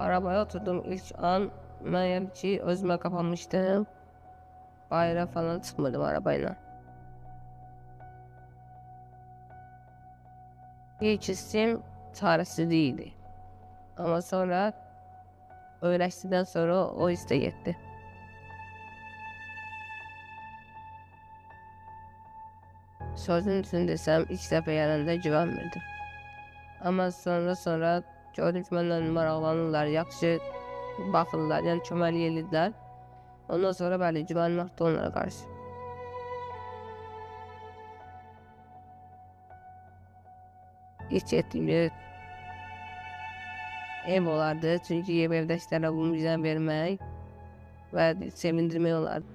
Arabaya oturdum ilk an meğer ki özüme kapanmıştım. Bayrağa falan çıkmadım arabayla. İlk hissim çaresizliğiydi. Ama sonra öğreştikten sonra o his de gitti. Sözün için desem ilk sefer yanında güvenmirdim. Ama sonra gördüm ki benden maraqlanırlar, yaxşı baxırlar, yəni kömək edirlər. Ondan sonra bəli, güvənim artdı onlara qarşı. İlk etdiyim yer ev olardı. Çünki ev evdəkilərə bunu bizə vermək və sevindirmək olardı.